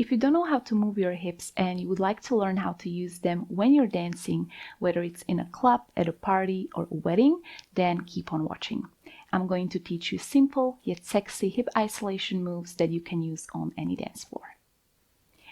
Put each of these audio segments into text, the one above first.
if you don't know how to move your hips and you would like to learn how to use them when you're dancing, whether it's in a club, at a party, or a wedding, then keep on watching. I'm going to teach you simple yet sexy hip isolation moves that you can use on any dance floor.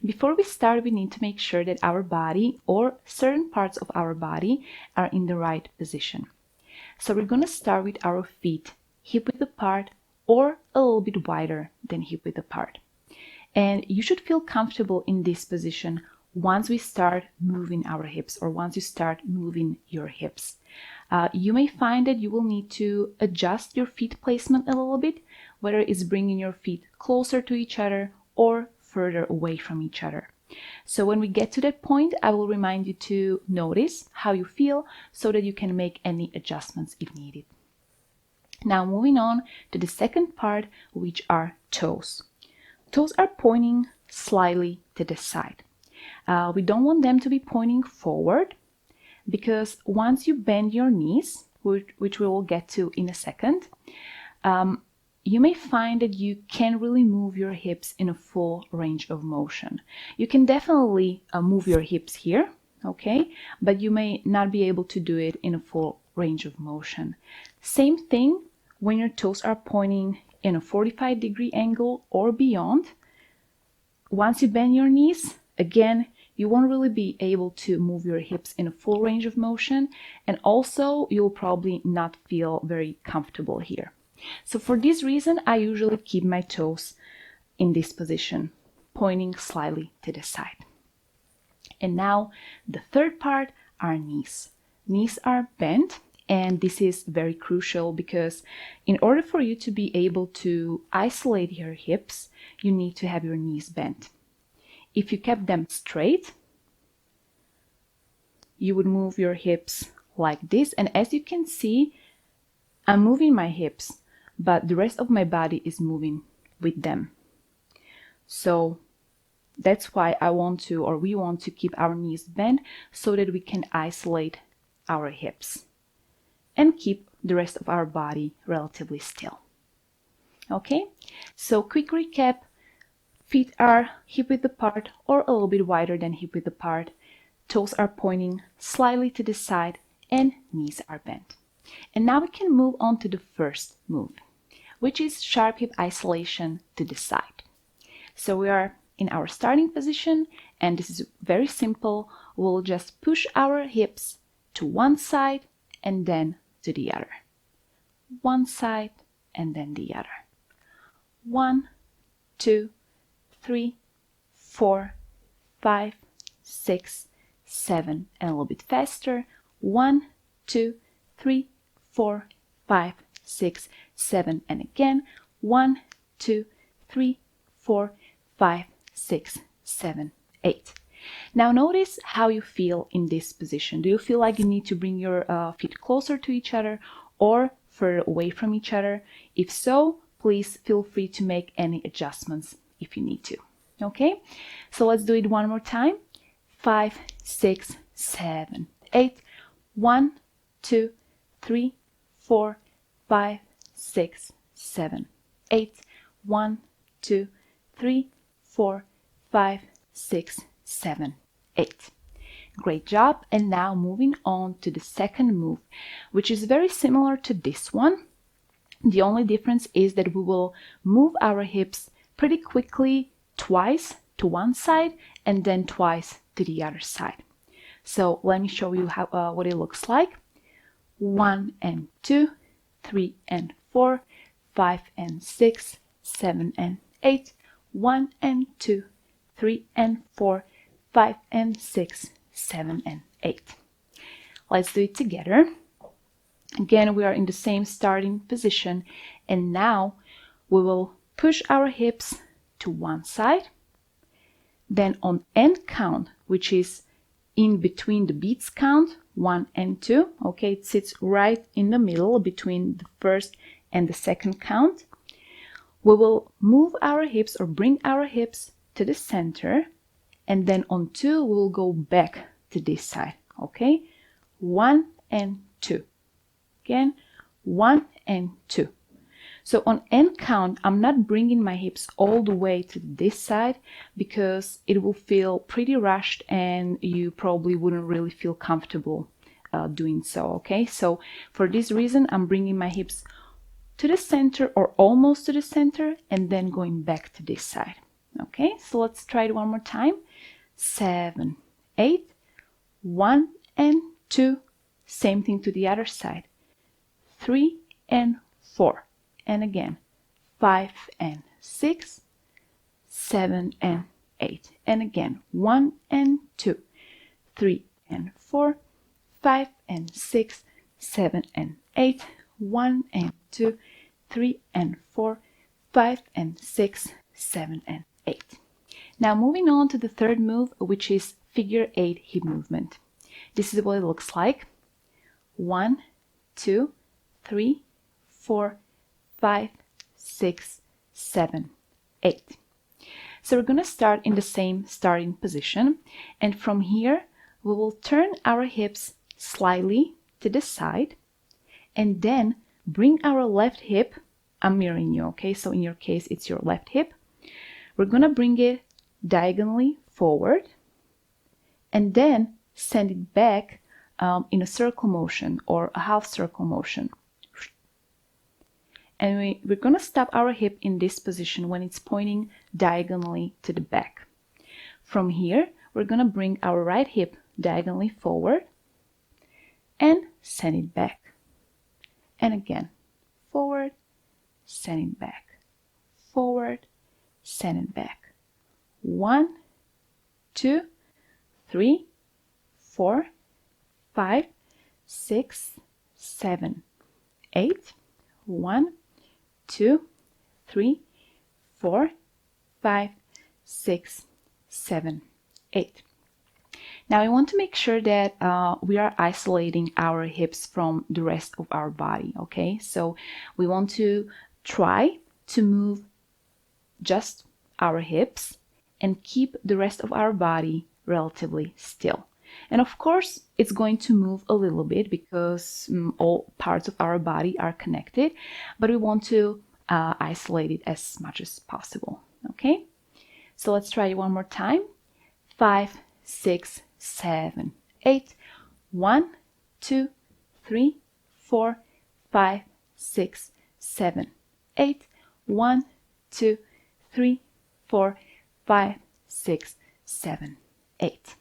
Before we start, we need to make sure that our body or certain parts of our body are in the right position. So we're going to start with our feet hip width apart or a little bit wider than hip width apart. And you should feel comfortable in this position once we start moving our hips or once you start moving your hips. You may find that you will need to adjust your feet placement a little bit, whether it's bringing your feet closer to each other or further away from each other. So when we get to that point, I will remind you to notice how you feel so that you can make any adjustments if needed. Now moving on to the second part, which are toes. Toes are pointing slightly to the side. We don't want them to be pointing forward because once you bend your knees, which we will get to in a second, you may find that you can't really move your hips in a full range of motion. You can definitely move your hips here, okay? But you may not be able to do it in a full range of motion. Same thing when your toes are pointing in a 45-degree angle or beyond. Once you bend your knees, again, you won't really be able to move your hips in a full range of motion, and also you'll probably not feel very comfortable here. So for this reason, I usually keep my toes in this position, pointing slightly to the side. And now the third part are knees. Knees are bent, and this is very crucial because in order for you to be able to isolate your hips, you need to have your knees bent. If you kept them straight, you would move your hips like this, and as you can see, I'm moving my hips, but the rest of my body is moving with them. So that's why we want to keep our knees bent so that we can isolate our hips and keep the rest of our body relatively still. Okay, so quick recap. Feet are hip width apart or a little bit wider than hip width apart. Toes are pointing slightly to the side and knees are bent. And now we can move on to the first move, which is sharp hip isolation to the side. So we are in our starting position, and this is very simple. We'll just push our hips to one side and then to the other. One side and then the other. 1, 2, 3, 4, 5, 6, 7, and a little bit faster. 1, 2, 3, 4, 5, 6, 7, and again 1, 2, 3, 4, 5, 6, 7, 8. Now notice how you feel in this position. Do you feel like you need to bring your feet closer to each other or further away from each other? If so, please feel free to make any adjustments if you need to. Okay, so let's do it one more time. 5, 6, 7, 8. 1, 2, 3, 4, 5, 6, 7, 8. 1, 2, 3, 4, 5, 6, 7, 8. Great job. And now moving on to the second move, which is very similar to this one. The only difference is that we will move our hips pretty quickly, twice to one side and then twice to the other side. So let me show you how what it looks like. 1 and 2, 3 and 4, 5 and 6, 7 and 8. 1 and 2, 3 and 4, 5 and 6, 7 and 8. Let's do it together. Again, we are in the same starting position, and now we will push our hips to one side. Then on end count, which is in between the beats count, 1 and 2, okay, it sits right in the middle between the first and the second count. We will move our hips or bring our hips to the center, and then on 2 we will go back to this side, okay? 1 and 2. Again, 1 and 2. So on end count, I'm not bringing my hips all the way to this side because it will feel pretty rushed and you probably wouldn't really feel comfortable doing so, okay? So for this reason, I'm bringing my hips to the center or almost to the center and then going back to this side, okay? So let's try it one more time. 7, 8, 1 and 2. Same thing to the other side. 3 and 4. And again, 5 and 6, 7 and 8. And again, 1 and 2, 3 and 4, 5 and 6, 7 and 8, 1 and 2, 3 and 4, 5 and 6, 7 and 8. Now moving on to the third move, which is figure 8 hip movement. This is what it looks like. 1, 2, 3, 4, 5, 6, 7, 8. So we're going to start in the same starting position, and from here we will turn our hips slightly to the side and then bring our left hip. I'm mirroring you, okay? So in your case, it's your left hip. We're going to bring it diagonally forward and then send it back in a circle motion or a half circle motion. And we're going to stop our hip in this position when it's pointing diagonally to the back. From here, we're going to bring our right hip diagonally forward and send it back. And again, forward, send it back. Forward, send it back. 1, 2, 3, 4, 5, 6, 7, 8. 1, 2, 3, 4, 5, 6, 7, 8. Now I want to make sure that we are isolating our hips from the rest of our body, okay? So we want to try to move just our hips and keep the rest of our body relatively still. And of course, it's going to move a little bit because all parts of our body are connected, but we want to isolate it as much as possible, okay? So let's try it one more time. 5, 6, 7, 8. 1, 2, 3, 4, 5, 6, 7, 8. 1, 2, 3, 4, 5, 6, 7, 8.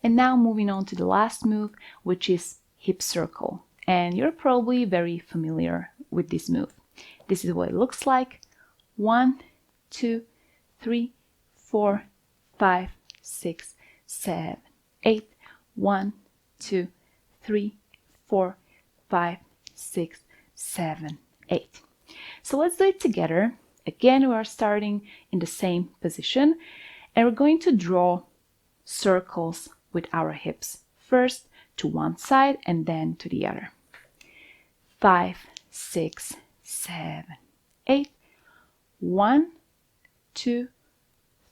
And now moving on to the last move, which is hip circle. And you're probably very familiar with this move. This is what it looks like. 1, 2, 3, 4, 5, 6, 7, 8. 1, 2, 3, 4, 5, 6, 7, 8. So let's do it together. Again, we are starting in the same position and we're going to draw circles with our hips. First to one side and then to the other. 5, 6, 7, 8. 1, 2,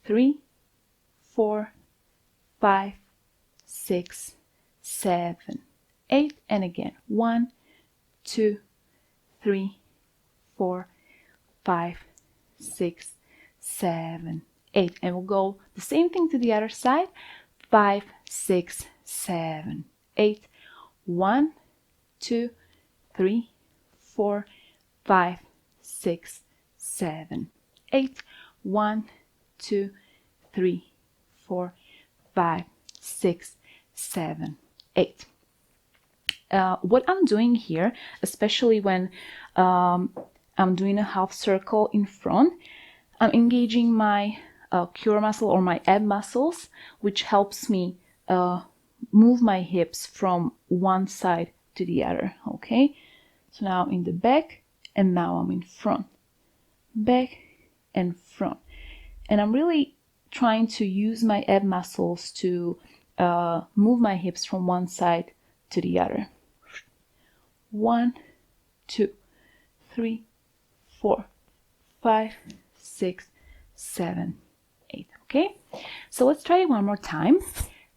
3, 4, 5, 6, 7, 8. And again, 1, 2, 3, 4, 5, 6, 7, 8. And we'll go the same thing to the other side. 5, 6, 7, 8. 1, 2, 3, 4, 5, 6, 7, 8. 1, 2, 3, 4, 5, 6, 7, 8. What I'm doing here, especially when I'm doing a half circle in front, I'm engaging my core muscle or my ab muscles, which helps me move my hips from one side to the other, okay? So now in the back and now I'm in front. Back and front. And I'm really trying to use my ab muscles to move my hips from one side to the other. 1, 2, 3, 4, 5, 6, 7, 8. Okay, so let's try it one more time.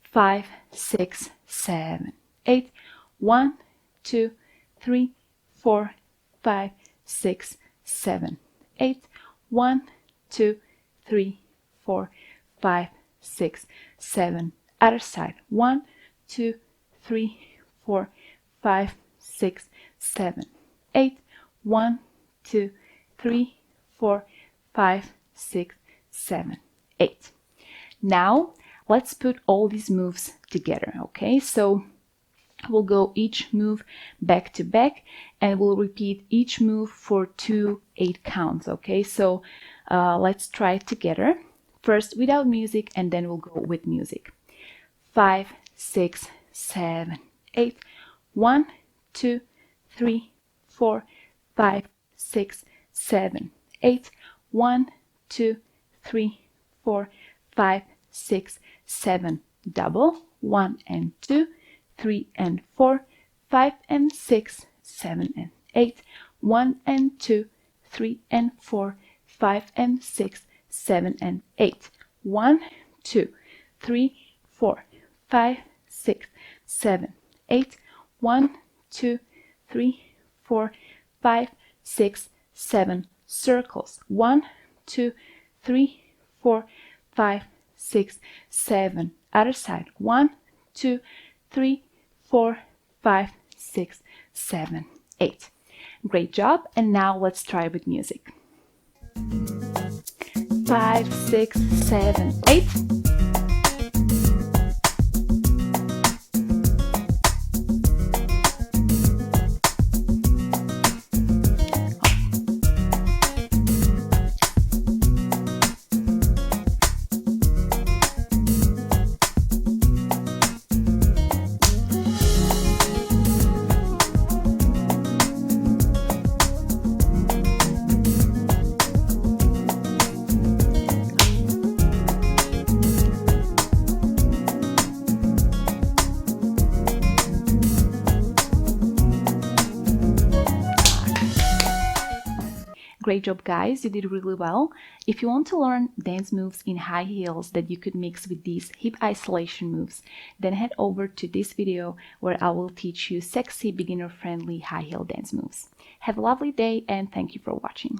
5, 6, 7, 8. 1, 2, 3, 4, 5, 6, 7, 8. 1, 2, 3, 4, 5, 6, 7. Other side. 1, 2, 3, 4, 5, 6, 7, 8. 1, 2, 3, 4, 5, 6, 7, 8. Now let's put all these moves together, okay? So we'll go each move back to back, and we'll repeat each move for 2 8 counts, okay? So let's try it together. First without music, and then we'll go with music. 5, 6, 7, 8. 1, 2, 3, 4, 5, 6, 7, 8. 1, 2, 3, 4, 5, 6, 7. Double. 1 and 2, 3 and 4, 5 and 6, 7 and 8. 1 and 2, 3 and 4, 5 and 6, 7 and 8. 1, 2, 3, 4, 5, 6, 7, 8. 1, 2, 3, 4, 5, 6, 7. Circles. 1, 2, 3, 4, 5, 6, 7. Other side. 1, 2, 3, 4, 5, 6, 7, 8. Great job. And now let's try with music. 5, 6, 7, 8. Great job, guys. You did really well. If you want to learn dance moves in high heels that you could mix with these hip isolation moves, then head over to this video where I will teach you sexy, beginner-friendly high heel dance moves. Have a lovely day, and thank you for watching.